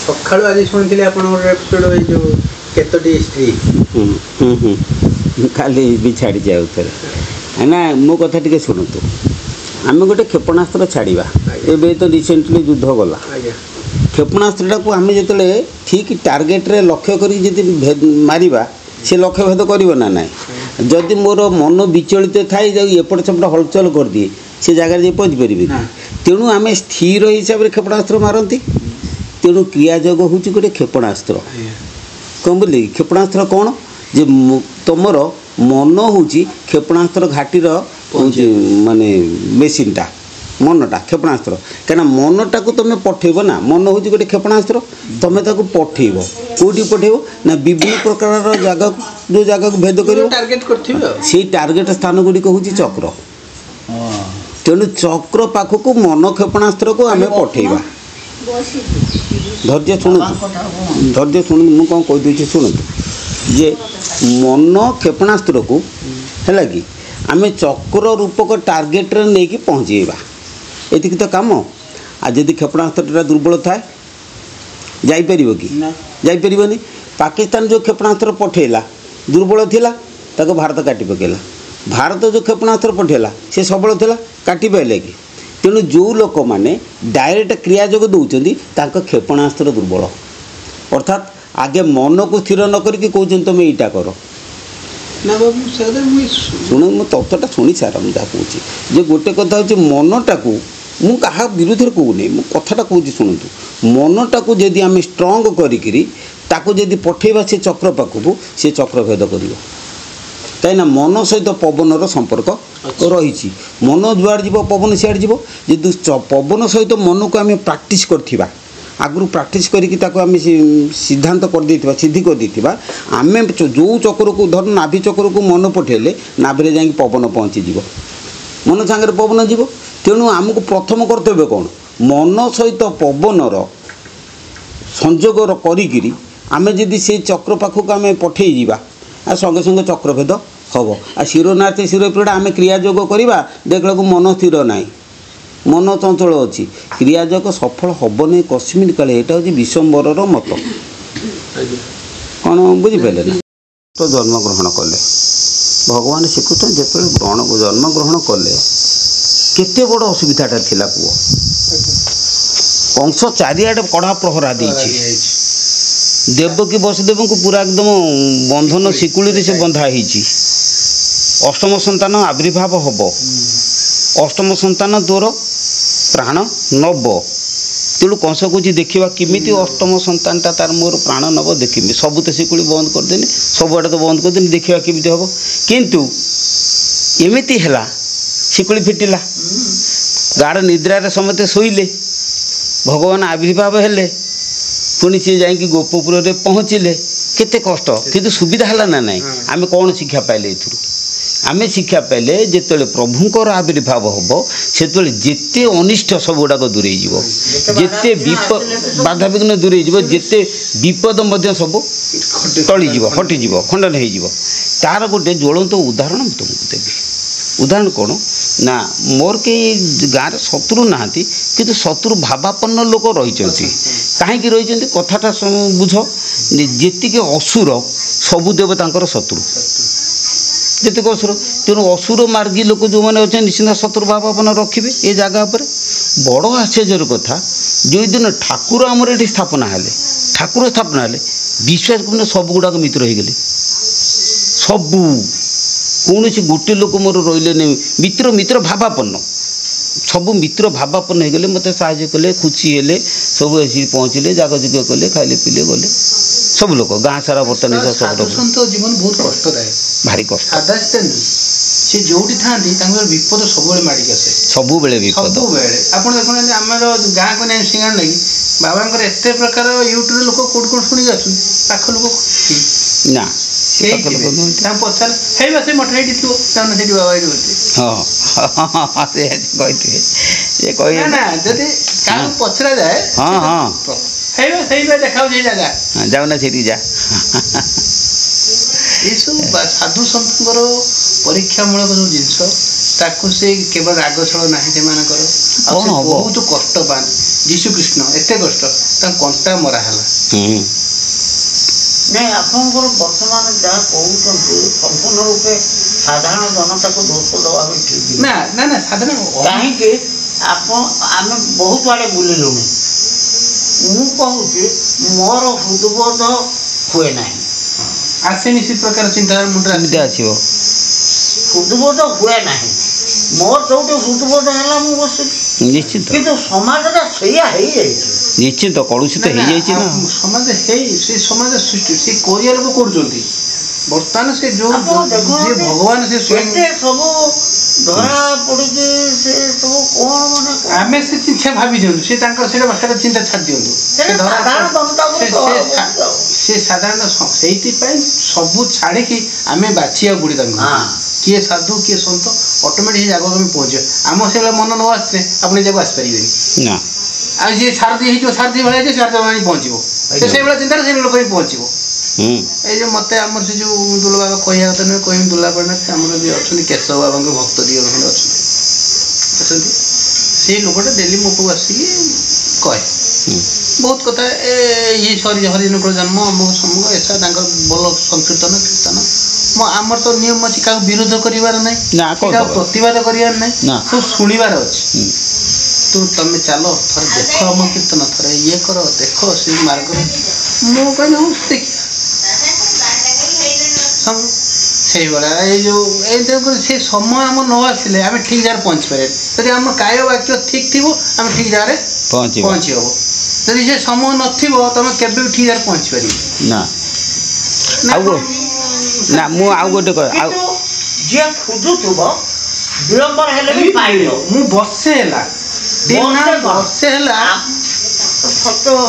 ସକାଳୁ ଆଜି ଶୁଣିଥିଲି ଆପଣଙ୍କର ଏପିସୋଡ ଏଇ ଯୋଉ କେତୋଟି ସ୍ତ୍ରୀ ଖାଲି ବି ଛାଡ଼ି ଯାଉଥିଲେ ନା ମୋ କଥା ଟିକେ ଶୁଣନ୍ତୁ। ଆମେ ଗୋଟେ କ୍ଷେପଣାସ୍ତ୍ର ଛାଡ଼ିବା। ଏବେ ତ ରିସେଣ୍ଟଲି ଯୁଦ୍ଧ ଗଲା। କ୍ଷେପଣାସ୍ତ୍ରଟାକୁ ଆମେ ଯେତେବେଳେ ଠିକ୍ ଟାର୍ଗେଟରେ ଲକ୍ଷ୍ୟ କରିକି ଯଦି ମାରିବା ସେ ଲକ୍ଷ୍ୟ ଭେଦ କରିବ ନା ନାହିଁ। ଯଦି ମୋର ମନ ବିଚଳିତ ଥାଏ ଯାଉ ଏପଟ ସେପଟ ହଲଚଲ କରିଦିଏ ସେ ଜାଗାରେ ଯାଇ ପହଞ୍ଚିପାରିବି। ତେଣୁ ଆମେ ସ୍ଥିର ହିସାବରେ କ୍ଷେପଣାସ୍ତ୍ର ମାରନ୍ତି। ତେଣୁ କ୍ରିୟାଯୋଗ ହେଉଛି ଗୋଟେ କ୍ଷେପଣାସ୍ତ୍ର। କ'ଣ ବୁଝିଲେ? କ୍ଷେପଣାସ୍ତ୍ର କ'ଣ ଯେ ତୁମର ମନ ହେଉଛି କ୍ଷେପଣାସ୍ତ୍ର ଘାଟିର ହେଉଛି ମାନେ ମେସିନ୍ଟା, ମନଟା କ୍ଷେପଣାସ୍ତ୍ର। କାହିଁକିନା ମନଟାକୁ ତୁମେ ପଠେଇବ ନା, ମନ ହେଉଛି ଗୋଟେ କ୍ଷେପଣାସ୍ତ୍ର। ତୁମେ ତାକୁ ପଠେଇବ କେଉଁଠି ପଠେଇବ ନା ବିଭିନ୍ନ ପ୍ରକାରର ଜାଗାକୁ, ଯେଉଁ ଜାଗାକୁ ଭେଦ କରିବ ଟାର୍ଗେଟ କରିଥିବେ। ସେଇ ଟାର୍ଗେଟ ସ୍ଥାନ ଗୁଡ଼ିକ ହେଉଛି ଚକ୍ର। ତେଣୁ ଚକ୍ର ପାଖକୁ ମନ କ୍ଷେପଣାସ୍ତ୍ରକୁ ଆମେ ପଠେଇବା। ଧୈର୍ଯ୍ୟ ଶୁଣନ୍ତୁ ମୁଁ କ'ଣ କହିଦେଉଛି ଶୁଣନ୍ତୁ। ଯେ ମନ କ୍ଷେପଣାସ୍ତ୍ରକୁ ହେଲା କି ଆମେ ଚକ୍ର ରୂପକ ଟାର୍ଗେଟରେ ନେଇକି ପହଞ୍ଚେଇବା। ଏତିକି ତ କାମ। ଆଉ ଯଦି କ୍ଷେପଣାସ୍ତ୍ରଟା ଦୁର୍ବଳ ଥାଏ ଯାଇପାରିବ କି? ଯାଇପାରିବନି। ପାକିସ୍ତାନ ଯେଉଁ କ୍ଷେପଣାସ୍ତ୍ର ପଠାଇଲା ଦୁର୍ବଳ ଥିଲା, ତାକୁ ଭାରତ କାଟି ପକାଇଲା। ଭାରତ ଯେଉଁ କ୍ଷେପଣାସ୍ତ୍ର ପଠାଇଲା ସେ ସବଳ ଥିଲା, କାଟି ପାଇଲେ କି? ତେଣୁ ଯେଉଁ ଲୋକମାନେ ଡାଇରେକ୍ଟ କ୍ରିୟାଯୋଗ ଦେଉଛନ୍ତି ତାଙ୍କ କ୍ଷେପଣାସ୍ତ୍ର ଦୁର୍ବଳ। ଅର୍ଥାତ୍ ଆଗେ ମନକୁ ସ୍ଥିର ନ କରିକି କହୁଛନ୍ତି ତୁମେ ଏଇଟା କର। ଶୁଣ, ମୁଁ ତତ୍ତ୍ୱଟା ଶୁଣି ସାର। ମୁଁ ଯାହା କହୁଛି ଯେ ଗୋଟେ କଥା ହେଉଛି ମନଟାକୁ, ମୁଁ କାହା ବିରୁଦ୍ଧରେ କହୁନି, ମୁଁ କଥାଟା କହୁଛି ଶୁଣନ୍ତୁ। ମନଟାକୁ ଯଦି ଆମେ ଷ୍ଟ୍ରଙ୍ଗ କରିକିରି ତାକୁ ଯଦି ପଠେଇବା ସେ ଚକ୍ର ପାଖକୁ, ସେ ଚକ୍ର ଭେଦ କରିବ। କାହିଁକିନା ମନ ସହିତ ପବନର ସମ୍ପର୍କ ରହିଛି। ମନ ଯୁଆଡ଼େ ଯିବ ପବନ ସିଆଡ଼େ ଯିବ। ଯଦି ପବନ ସହିତ ମନକୁ ଆମେ ପ୍ରାକ୍ଟିସ୍ କରିଥିବା, ଆଗରୁ ପ୍ରାକ୍ଟିସ୍ କରିକି ତାକୁ ଆମେ ସିଦ୍ଧାନ୍ତ କରିଦେଇଥିବା, ସିଦ୍ଧି କରିଦେଇଥିବା, ଆମେ ଯେଉଁ ଚକ୍ରକୁ ଧର ନାଭି ଚକ୍ରକୁ ମନ ପଠାଇଲେ ନାଭିରେ ଯାଇକି ପବନ ପହଞ୍ଚିଯିବ, ମନ ସାଙ୍ଗରେ ପବନ ଯିବ। ତେଣୁ ଆମକୁ ପ୍ରଥମ କର୍ତ୍ତବ୍ୟ କ'ଣ? ମନ ସହିତ ପବନର ସଂଯୋଗ କରିକିରି ଆମେ ଯଦି ସେଇ ଚକ୍ର ପାଖକୁ ଆମେ ପଠାଇ ଯିବା, ଆଉ ସଙ୍ଗେ ସଙ୍ଗେ ଚକ୍ରଭେଦ ହେବ। ଆଉ ଶିରୋନାଥ ଶିରୋପୀଡ଼ା ଆମେ କ୍ରିୟାଯୋଗ କରିବା, ଦେଖିଲାକୁ ମନ ସ୍ଥିର ନାହିଁ, ମନ ଚଞ୍ଚଳ ଅଛି, କ୍ରିୟାଯୋଗ ସଫଳ ହେବନି କସ୍ମିନ୍ କାଳେ। ଏଇଟା ହେଉଛି ବିଶ୍ୱମ୍ବରର ମତ। କ'ଣ ବୁଝିପାରିଲେ ନା? ତ ଜନ୍ମଗ୍ରହଣ କଲେ ଭଗବାନ ଶ୍ରୀକୃଷ୍ଣ ଯେତେବେଳେ ଜନ୍ମଗ୍ରହଣ କଲେ କେତେ ବଡ଼ ଅସୁବିଧାଟା ଥିଲା କୁହ। କଂସ ଚାରିଆଡ଼େ କଡ଼ା ପ୍ରହରା ଦେଇଛି। ଦେବକୀ ବସୁଦେବଙ୍କୁ ପୁରା ଏକଦମ ବନ୍ଧନ ଶିକୁଳିରେ ସେ ବନ୍ଧା ହେଇଛି। ଅଷ୍ଟମ ସନ୍ତାନ ଆବିର୍ଭାବ ହେବ। ଅଷ୍ଟମ ସନ୍ତାନ ତୋର ପ୍ରାଣ ନବ। ତେଣୁ କଂସ କହୁଛି ଦେଖିବା କେମିତି ଅଷ୍ଟମ ସନ୍ତାନଟା ତାର ମୋର ପ୍ରାଣ ନବ ଦେଖିବି। ସବୁ ତ ଶିକୁଳି ବନ୍ଦ କରିଦେଲି, ସବୁଆଡ଼େ ତ ବନ୍ଦ କରିଦେଲି, ଦେଖିବା କେମିତି ହେବ। କିନ୍ତୁ ଏମିତି ହେଲା, ଶିକୁଳି ଫିଟିଲା। ଗାଢ଼ ନିଦ୍ରାରେ ସମସ୍ତେ ଶୋଇଲେ। ଭଗବାନ ଆବିର୍ଭାବ ହେଲେ। ପୁଣି ସିଏ ଯାଇକି ଗୋପପୁରରେ ପହଞ୍ଚିଲେ। କେତେ କଷ୍ଟ, କିନ୍ତୁ ସୁବିଧା ହେଲା ନା ନାହିଁ। ଆମେ କ'ଣ ଶିକ୍ଷା ପାଇଲେ ଏଥିରୁ? ଆମେ ଶିକ୍ଷା ପାଇଲେ ଯେତେବେଳେ ପ୍ରଭୁଙ୍କର ଆବିର୍ଭାବ ହେବ ସେତେବେଳେ ଯେତେ ଅନିଷ୍ଟ ସବୁଗୁଡ଼ାକ ଦୂରେଇଯିବ, ଯେତେ ବାଧାବିଘ୍ନ ଦୂରେଇଯିବ, ଯେତେ ବିପଦ ମଧ୍ୟ ସବୁ ଟଳିଯିବ, ହଟିଯିବ, ଖଣ୍ଡନ ହେଇଯିବ। ତା'ର ଗୋଟେ ଜ୍ୱଳନ୍ତ ଉଦାହରଣ ମୁଁ ତୁମକୁ ଦେବି। ଉଦାହରଣ କ'ଣ ନା, ମୋର କେହି ଗାଁରେ ଶତ୍ରୁ ନାହାନ୍ତି, କିନ୍ତୁ ଶତ୍ରୁ ଭାବାପନ୍ନ ଲୋକ ରହିଛନ୍ତି। କାହିଁକି ରହିଛନ୍ତି କଥାଟା ବୁଝ। ଯେତିକି ଅସୁର ସବୁ ଦେବତାଙ୍କର ଶତ୍ରୁ, ଯେତିକି ଅସୁର। ତେଣୁ ଅସୁର ମାର୍ଗୀ ଲୋକ ଯେଉଁମାନେ ଅଛନ୍ତି ନିଶ୍ଚିନ୍ତ ଶତ୍ରୁ ଭାବାପନ୍ନ ରଖିବେ ଏ ଜାଗା ଉପରେ। ବଡ଼ ଆଶ୍ଚର୍ଯ୍ୟର କଥା, ଯେଉଁଦିନ ଠାକୁର ଆମର ଏଠି ସ୍ଥାପନା ହେଲେ, ଠାକୁର ସ୍ଥାପନା ହେଲେ, ବିଶ୍ୱାସ କରୁନ ସବୁ ଗୁଡ଼ାକ ମିତ୍ର ହେଇଗଲେ। ସବୁ, କୌଣସି ଗୋଟିଏ ଲୋକ ମୋର ରହିଲେନି ମିତ୍ର ଭାବାପନ୍ନ। ସବୁ ମିତ୍ର ଭାବାପନ୍ନ ହେଇଗଲେ, ମୋତେ ସାହାଯ୍ୟ କଲେ, ଖୁସି ହେଲେ, ସବୁ ଆସିକି ପହଞ୍ଚିଲେ, ଜାଗଯୋଗ କଲେ, ଖାଇଲେ ପିଇଲେ ଗଲେ ସବୁ ଲୋକ। ଗାଁ ସାରା ବର୍ତ୍ତମାନ ଜୀବନ ବହୁତ କଷ୍ଟଦାୟକ, ଭାରି କଷ୍ଟ। ସେ ଯେଉଁଠି ଥାଆନ୍ତି ତାଙ୍କର ବିପଦ ସବୁବେଳେ ମାଡ଼ିକି ଆସେ, ସବୁବେଳେ ବିପଦ, ସବୁବେଳେ। ଆପଣ ଦେଖୁନାହାନ୍ତି ଆମର ଗାଁକୁ ନେଇ ସିଙ୍ଗାଣି ଲାଗି ବାବାଙ୍କର ଏତେ ପ୍ରକାର ୟୁଟ୍ୟୁବରେ ଲୋକ କୋଉଠି କୋଉଠି ଶୁଣିକି ଆସୁଛନ୍ତି, ପାଖ ଲୋକ ନା ତାଙ୍କୁ ପଚାର ହେଇ ବା ସେ ମଠ ହେଇଠି ଥିବ, ସେମାନେ ସେଇଠି ବାବା ଏଇଠି ବସିଥିବେ। କହିଥିବେ ସେ କହିବେ ନା, ଯଦି କାହାକୁ ପଚରା ଯାଏ ସେଇ ବା ଦେଖାଉଛି ଏଇ ଜାଗା, ଯାଉନା ସେଇଠିକି ଯା। ଏଇସବୁ ସାଧୁ ସନ୍ତଙ୍କର ପରୀକ୍ଷାମୂଳକ ଯେଉଁ ଜିନିଷ, ତାକୁ ସେ କେବଳ ରାଗ ଛଳ ନାହିଁ ସେମାନଙ୍କର, ଆଉ ସେ ବହୁତ କଷ୍ଟ ପାଆନ୍ତି। ଯୀଶୁ କୃଷ୍ଣ ଏତେ କଷ୍ଟ ତାଙ୍କ କଣ୍ଟା ମରା ହେଲା। ନାଇଁ ଆପଣଙ୍କର ବର୍ତ୍ତମାନ ଯାହା କହୁଛନ୍ତି ସମ୍ପୂର୍ଣ୍ଣ ରୂପେ ସାଧାରଣ ଜନତାକୁ ଦୋଷ ଦେବା ବି ଠିକ୍ ନା ନା ନା ସାଧାରଣ କାହିଁକି ଆମେ ବହୁତ ଆଡ଼େ ବୁଲିଲୁଣି। ମୁଁ କହୁଛି ମୋର ହୃଦବୋଧ ହୁଏ ନାହିଁ। ଆସେ ନିଶ୍ଚିତ ପ୍ରକାର ଚିନ୍ତାଧାରା ମୁଣ୍ଡରେ ଆସିବ। ହୃଦବୋଧ ହୁଏ ନାହିଁ। ମୋର ଯୋଉଠି ହୃଦବୋଧ ହେଲା ମୁଁ ବସିଲି ନିଶ୍ଚିତ। କିନ୍ତୁ ସମାଜଟା ସେଇଆ ହେଇଯାଇଛି। ନିଶ୍ଚିତ କଳୁଷିତ ହେଇଯାଇଛି ନା ସମାଜ ସେ ସମାଜ ସୃଷ୍ଟି ସେ କୋରିଆ ଲୋକ କରୁଛନ୍ତି। ବର୍ତ୍ତମାନ ସେ ଯୋଉ ଭଗବାନ ସେ ସବୁ ଧରା ପଡିଛି ସେ ସବୁ କଣ ମାନେ ଆମେ ସେ ଚିନ୍ତା ଭାବି ଦିଅନ୍ତୁ ସେ ତାଙ୍କର ସେଇଟା ଚିନ୍ତା ଛାଡ଼ି ଦିଅନ୍ତୁ। ସେ ସାଧାରଣ ସେଇଥିପାଇଁ ସବୁ ଛାଡ଼ିକି ଆମେ ବାଛିବାକୁ ପଡ଼ିବ ତାଙ୍କୁ କିଏ ସାଧୁ କିଏ ସନ୍ଥ ଅଟୋମେଟିକ୍ ସେ ଜାଗାକୁ ଆମେ ପହଞ୍ଚିବା। ଆମ ସେଇଭଳିଆ ମନ ନ ଆସିଲେ ଆପଣ ଏ ଜାଗାକୁ ଆସିପାରିବେନି ନା। ଆଉ ଯିଏ ସାରଥୀ ହେଇଯିବ ସାରଥୀ ଭଳିଆ ଯେ ସାରଥୀ ଭଳିଆ ପହଞ୍ଚିବ ସେ ସେଇଭଳିଆ ଚିନ୍ତାରେ ସେ ଲୋକ ହିଁ ପହଞ୍ଚିବ। ଏଇ ଯୋଉ ମତେ ଆମର ସେ ଯୋଉ ଦୁଲା ବାବା କହିବା କଥା ନୁହେଁ କହିବି ଦୁଲା ବାବା ଆମର ବି ଅଛନ୍ତି କେଶବ ବାବାଙ୍କ ଭକ୍ତ ଟିକେ ଅଛନ୍ତି ସେଇ ଲୋକଟା ଡେଲି ମୋ ପାଖକୁ ଆସିକି କହେ ବହୁତ କଥା ଇଏ ହରିଜନଙ୍କର ଜନ୍ମ ଅମୁକ ସମୁକ ଏସା ତାଙ୍କର ଭଲ ସଂକୀର୍ତ୍ତନ କୀର୍ତ୍ତନ ଆମର ତ ନିୟମ ଅଛି କାହାକୁ ବିରୋଧ କରିବାର ନାହିଁ କାହାକୁ ପ୍ରତିବାଦ କରିବାର ନାହିଁ ସବୁ ଶୁଣିବାର ଅଛି। ତମେ ଚାଲ ଥରେ ଦେଖ ଆମ କୀର୍ତ୍ତନ ଥରେ ଇଏ କର ଦେଖ ସେ ମାର୍ଗରେ ମୁଁ କହିଲି ହଉ ଦେଖିବା ସେଇଭଳିଆ ଏଇ ଯୋଉ ସେ ସମୟ ଆମର ନ ଆସିଲେ ଆମେ ଠିକ୍ ଜାଗାରେ ପହଞ୍ଚିପାରିବା। ଯଦି ଆମ କାୟ ବାକ୍ୟ ଠିକ୍ ଥିବ ଆମେ ଠିକ୍ ଜାଗାରେ ପହଞ୍ଚି ହବ। ଯଦି ସେ ସମୟ ନଥିବ ତମେ କେବେ ବି ଠିକ୍ ଜାଗାରେ ପହଞ୍ଚି ପାରିବ ନା। ନା ମୁଁ ଆଉ ଗୋଟେ ଯିଏ ଖୋଜୁଥିବ ବିଳମ୍ବର ହେଲେ ବି ପାଇବ। ମୁଁ ବର୍ଷେ ହେଲା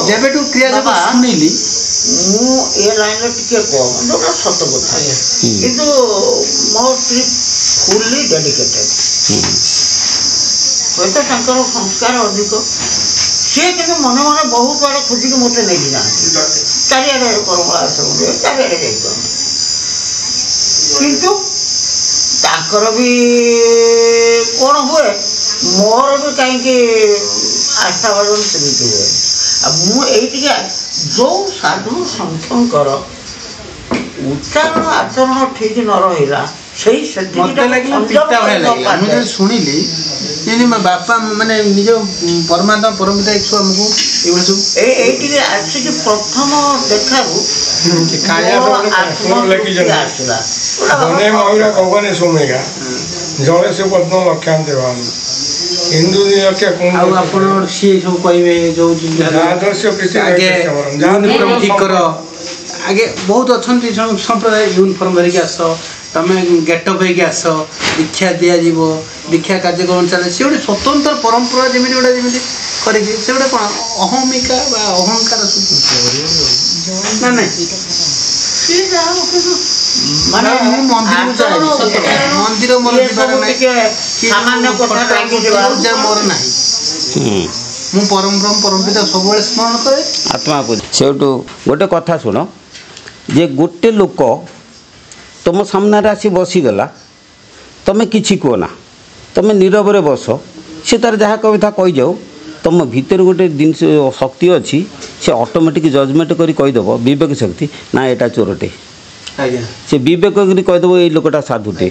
ଯେବେଠୁ କ୍ରିୟା ଜଗତ ଶୁଣିଲି ମୁଁ ଏ ଲାଇନ୍ରେ ଟିକେ କମ୍ ଯୋଉଟା ସତ କଥା କିନ୍ତୁ ମୋ ସ୍ତ୍ରୀ ଫୁଲି ଡେଡିକେଟେଡ୍। ହୁଏତ ତାଙ୍କର ସଂସ୍କାର ଅଧିକ ସିଏ କିନ୍ତୁ ମନେ ମନେ ବହୁତ ଆଡ଼େ ଖୋଜିକି ମୋତେ ନେଇକି ଯାଆନ୍ତି ଚାରିଆଡ଼େ କରମଳା ଆଶ୍ରମ ଚାରିଆଡ଼େ ଯାଇପାରୁନି କିନ୍ତୁ ତାଙ୍କର ବି କ'ଣ ହୁଏ ମୋର ବି କାହିଁକି ଆସ୍ଥାଭାଜନ ସେମିତି ହୁଏ। ଆଉ ମୁଁ ଏଇଠିକା ଯୋଉ ସାଧୁ ସନ୍ଥଙ୍କର ଉଚ୍ଚାରଣ ଆଚରଣ ଠିକ୍ ନ ରହିଲା ସେଇ ମତେ ଲାଗିଲା ପିତା ଭଳିଆ ଲାଗିଲା। ମୁଁ ଯେତେବେଳେ ଶୁଣିଲି ଯେମିତି ମୋ ବାପା ମାନେ ନିଜ ପରମାତ୍ମା ପରମିତା ଇଚ୍ଛୁ ଆମକୁ ଏଇଭଳି ସବୁ ଏଇଠିକି ଆସିକି ପ୍ରଥମ ଦେଖାରୁ ଆସିଲା ଜଣେ ସେ ପଦ୍ମ ଲକ୍ଷ୍ୟାନ୍ତ ଦେବାନି ହିନ୍ଦୁ ଆଉ ଆପଣ ସିଏ ସବୁ କହିବେ ଯୋଉ ଠିକ୍ କର ଆଗେ ବହୁତ ଅଛନ୍ତି ସମ୍ପ୍ରଦାୟ ୟୁନିଫର୍ମ ଧରିକି ଆସ ତମେ ଗେଟଅପ୍ ହେଇକି ଆସ ଦୀକ୍ଷା ଦିଆଯିବ ଦୀକ୍ଷା କାର୍ଯ୍ୟକ୍ରମ ଚାଲେ ସେ ଗୋଟେ ସ୍ୱତନ୍ତ୍ର ପରମ୍ପରା ଯେମିତି କରିକି ସେ ଗୋଟେ କ'ଣ ଅହମିକା ବା ଅହଙ୍କାର ନା ନାଇଁ ମାନେ ମୁଁ ମନ୍ଦିରକୁ ମନ୍ଦିର ମୋର ଯିବାର ନାହିଁ ମୋର ନାହିଁ ମୁଁ ପରମ୍ପରା ସବୁବେଳେ ସ୍ମରଣ କରେ ଆତ୍ମାକୁ। ସେଇଠୁ ଗୋଟେ କଥା ଶୁଣ ଯେ ଗୋଟେ ଲୋକ ତୁମ ସାମ୍ନାରେ ଆସି ବସିଗଲା ତୁମେ କିଛି କୁହ ନା ତୁମେ ନୀରବରେ ବସ ସେ ତାର ଯାହା କବିତା କହିଯାଉ ତୁମ ଭିତରେ ଗୋଟେ ଜିନିଷ ଶକ୍ତି ଅଛି ସେ ଅଟୋମେଟିକ୍ ଜଜମେଣ୍ଟ କରି କହିଦେବ ବିବେକ ଶକ୍ତି ନା ଏଇଟା ଚୋରଟେ ସେ ବିବେକ କରି କହିଦେବ ଏଇ ଲୋକଟା ସାଧୁଟେ।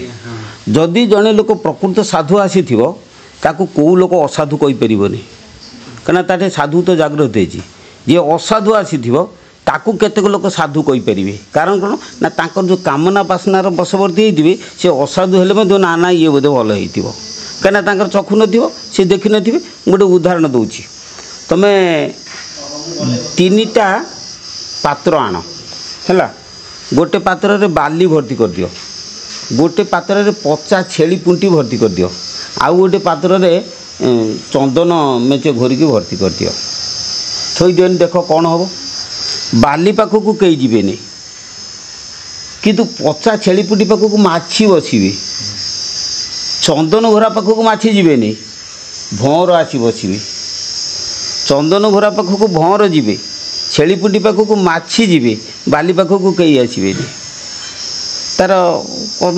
ଯଦି ଜଣେ ଲୋକ ପ୍ରକୃତ ସାଧୁ ଆସିଥିବ ତାକୁ କେଉଁ ଲୋକ ଅସାଧୁ କହିପାରିବନି କାରଣ ତାଠି ସାଧୁ ତ ଜାଗ୍ରତ ହେଇଛି। ଯିଏ ଅସାଧୁ ଆସିଥିବ ତାକୁ କେତେକ ଲୋକ ସାଧୁ କହିପାରିବେ କାରଣ କ'ଣ ନା ତାଙ୍କର ଯେଉଁ କାମନା ବାସନାର ବଶବର୍ତ୍ତୀ ହେଇଥିବେ ସେ ଅସାଧୁ ହେଲେ ମଧ୍ୟ ନା ନା ଇଏ ବୋଧେ ଭଲ ହେଇଥିବ କାହିଁକିନା ତାଙ୍କର ଚକ୍ଷୁ ନଥିବ ସେ ଦେଖିନଥିବେ। ମୁଁ ଗୋଟେ ଉଦାହରଣ ଦେଉଛି ତୁମେ 3ଟା ପାତ୍ର ଆଣ ହେଲା ଗୋଟେ ପାତ୍ରରେ ବାଲି ଭର୍ତ୍ତି କରିଦିଅ ଗୋଟେ ପାତ୍ରରେ ପଚା ଛେଳି ପୁଣ୍ଟି ଭର୍ତ୍ତି କରିଦିଅ ଆଉ ଗୋଟେ ପାତ୍ରରେ ଚନ୍ଦନ ମେଚେ ଘୋରିକି ଭର୍ତ୍ତି କରିଦିଅ ଥୋଇଦିଅନି ଦେଖ କ'ଣ ହେବ। ବାଲି ପାଖକୁ କେହି ଯିବେନି କିନ୍ତୁ ପଚା ଛେଳି ପୁଣ୍ଟି ପାଖକୁ ମାଛି ବସିବେ। ଚନ୍ଦନ ଘୋରା ପାଖକୁ ମାଛି ଯିବେନି ଭଅଁର ଆସି ବସିବେ। ଚନ୍ଦନ ଘୋରା ପାଖକୁ ଭଅଁର ଯିବେ ଛେଳି ପୁଣ୍ଟି ପାଖକୁ ମାଛି ଯିବେ ବାଲି ପାଖକୁ କେହି ଆସିବେନି। ତାର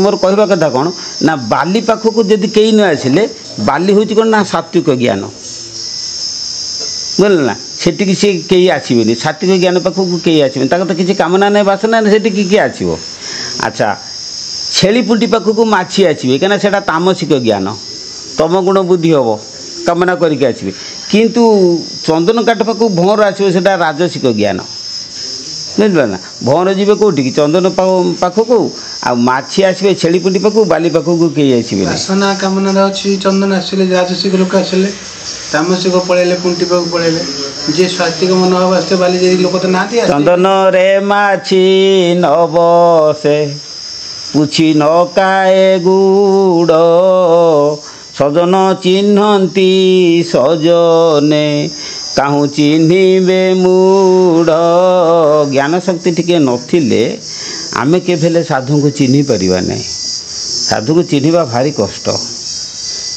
ମୋର କହିବା କଥା କ'ଣ ନା ବାଲି ପାଖକୁ ଯଦି କେହି ନ ଆସିଲେ ବାଲି ହେଉଛି କ'ଣ ନା ସାତ୍ଵିକ ଜ୍ଞାନ ବୁଝିଲେ ନା ସେଠିକି ସିଏ କେହି ଆସିବେନି ସାତ୍ଵିକ ଜ୍ଞାନ ପାଖକୁ କେହି ଆସିବେନି ତାଙ୍କର ତ କିଛି କାମନା ନାହିଁ ବାସନା ନାହିଁ ସେଠିକି କିଏ ଆସିବ ଆଚ୍ଛା ଛେଳି ପୁଣ୍ଟି ପାଖକୁ ମାଛି ଆସିବେ କାହିଁକିନା ସେଇଟା ତାମସିକ ଜ୍ଞାନ ତମ ଗୁଣ ବୁଦ୍ଧି ହେବ କାମନା କରିକି ଆସିବେ କିନ୍ତୁ ଚନ୍ଦନ କାଠ ପାଖକୁ ଭଅଁର ଆସିବ ସେଇଟା ରାଜସିକ ଜ୍ଞାନ ବୁଝିପାରିଲ ନା ଭଅଁର ଯିବେ କେଉଁଠିକି ଚନ୍ଦନ ପାଖକୁ ଆଉ ମାଛି ଆସିବେ ଛେଳି ପୁଣ୍ଟି ପାଖକୁ ବାଲି ପାଖକୁ କେହି ଆସିବେ ବାସନା କାମନାରେ ଅଛି ଚନ୍ଦନ ଆସିଲେ ରାଜସିକ ଲୋକ ଆସିଲେ ତାମସିକ ପଳେଇଲେ ପୁଣ୍ଟି ପାଖକୁ ପଳେଇଲେ ଯିଏ ସ୍ୱାସ୍ତିକ ମନୋଭାବ ଆସିଥିବ ବାଲି ଯଦି ଲୋକ ତ ନାହାନ୍ତି ଚନ୍ଦନରେ ମାଛି ନ ବସେ ପୁଛି ନ କାଏ ଗୁଡ଼ ସଜନ ଚିହ୍ନନ୍ତି ସଜନେ କାହୁଁ ଚିହ୍ନିବେ ମୁଡ଼ ଜ୍ଞାନ ଶକ୍ତି ଟିକେ ନଥିଲେ ଆମେ କେବେ ହେଲେ ସାଧୁଙ୍କୁ ଚିହ୍ନି ପାରିବା ନାହିଁ ସାଧୁକୁ ଚିହ୍ନିବା ଭାରି କଷ୍ଟ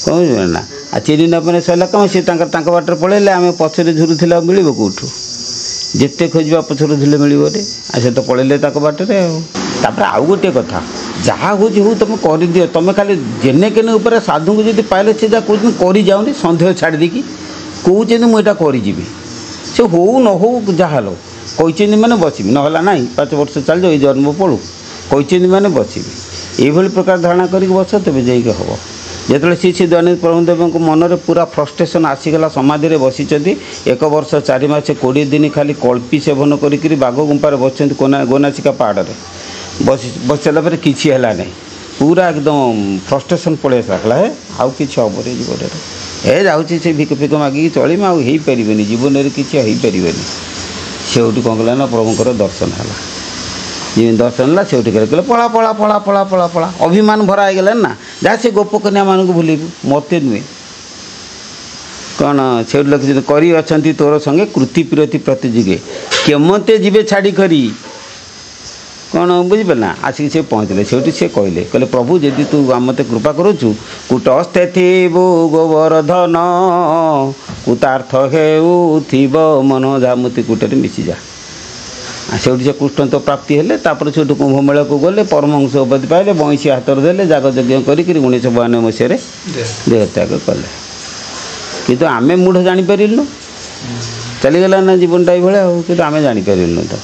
କ'ଣ ବୁଝିବେ ନା ଆଉ ଚିହ୍ନି ନ ପରେ ସରିଲା କ'ଣ ସେ ତାଙ୍କ ବାଟରେ ପଳେଇଲେ ଆମେ ପଛରେ ଝୁରୁଥିଲେ ମିଳିବ କେଉଁଠୁ ଯେତେ ଖୋଜିବା ପଛରୁ ଥିଲେ ମିଳିବନି ଆଉ ସେ ତ ପଳେଇଲେ ତାଙ୍କ ବାଟରେ ଆଉ ତାପରେ ଆଉ ଗୋଟିଏ କଥା ଯାହା ହେଉଛି ହଉ ତୁମେ କରିଦିଅ ତୁମେ ଖାଲି ଜେନେ କେନେ ଉପରେ ସାଧୁଙ୍କୁ ଯଦି ପାଇଲେ ସେ ଯାହା କହୁଛନ୍ତି କରିଯାଉନି ସନ୍ଦେହ ଛାଡ଼ି ଦେଇକି କହୁଛନ୍ତି ମୁଁ ଏଇଟା କରିଯିବି ସେ ହଉ ନ ହଉ ଯାହା ହେଲ କହିଛନ୍ତି ମାନେ ବସିବି ନହେଲା ନାହିଁ 5 ବର୍ଷ ଚାଲିଯାଉ ଏଇ ଜନ୍ମ ପଡ଼ୁ କହିଛନ୍ତି ମାନେ ବସିବି ଏଇଭଳି ପ୍ରକାର ଧାରଣା କରିକି ବସ ତେବେ ଯାଇକି ହେବ ଯେତେବେଳେ ଶ୍ରୀ ଦୟାନନ୍ଦ ପ୍ରଭୁଦେବଙ୍କ ମନରେ ପୁରା ଫ୍ରଷ୍ଟ୍ରେସନ୍ ଆସିଗଲା ସମାଧିରେ ବସିଛନ୍ତି 1 ବର୍ଷ 4 ମାସ 20 ଦିନ ଖାଲି କଳ୍ପି ସେବନ କରିକିରି ବାଘ ଗୁମ୍ପାରେ ବସିଛନ୍ତି ଗୋନାସିକା ପାହାଡ଼ରେ ବସିଲା ପରେ କିଛି ହେଲା ନାହିଁ ପୁରା ଏକଦମ ଫ୍ରଷ୍ଟ୍ରେସନ୍ ପଳେଇ ଆସିଲା ଆଉ କିଛି ହେବନି ଜୀବନରେ ଯାଉଛି ସେ ଭିକ ମାଗିକି ଚଳିମି ଆଉ ହେଇପାରିବନି ଜୀବନରେ କିଛି ହେଇପାରିବନି ସେଉଠି କ'ଣ କଲା ନା ପ୍ରଭୁଙ୍କର ଦର୍ଶନ ହେଲା ଯେମିତି ଦର୍ଶନ ହେଲା ସେଉଠି କହିଲେ ପଳା ପଳା ପଳା ପଳା ପଳା ପଳା ଅଭିମାନ ଭରା ହେଇଗଲାଣି ନା ଯାହା ସେ ଗୋପ କନ୍ୟାମାନଙ୍କୁ ଭୁଲିବୁ ମୋତେ ନୁହେଁ କ'ଣ ସେଉଠି ଲେଖିଛନ୍ତି କରି ଅଛନ୍ତି ତୋର ସଙ୍ଗେ କୃତି ପ୍ରୀତି ପ୍ରତିଯୋଗୀ କେମତେ ଯିବେ ଛାଡ଼ି କରି କ'ଣ ବୁଝିପାରିଲ ନା ଆସିକି ସେ ପହଞ୍ଚିଲେ ସେଉଠି ସେ କହିଲେ ପ୍ରଭୁ ଯଦି ତୁ ମୋତେ କୃପା କରୁଛୁ କୁଟସ୍ଥେ ଥିବୁ ଗୋବର୍ଦ୍ଧନ କୁତାର୍ଥ ହେଉଥିବ ମନ ଯାମୁତି କୁଟରେ ମିଶିଯା ସେଉଠି ସେ କୃଷ୍ଣ ତ ପ୍ରାପ୍ତି ହେଲେ ତାପରେ ସେଠୁ କୁମ୍ଭମେଳାକୁ ଗଲେ ପରମହଂସ ଉପାଧି ପାଇଲେ ବଇଁଶୀ ହାତରେ ଦେଲେ ଯାଗଯଜ୍ଞ କରିକିରି 1992 ମସିହାରେ ଦେହତ୍ୟାଗ କଲେ କିନ୍ତୁ ଆମେ ମୂଢ଼ ଜାଣିପାରିଲୁ ଚାଲିଗଲା ନା ଜୀବନଟା ଏଇଭଳିଆ ଆଉ କିନ୍ତୁ ଆମେ ଜାଣିପାରିଲୁ ତ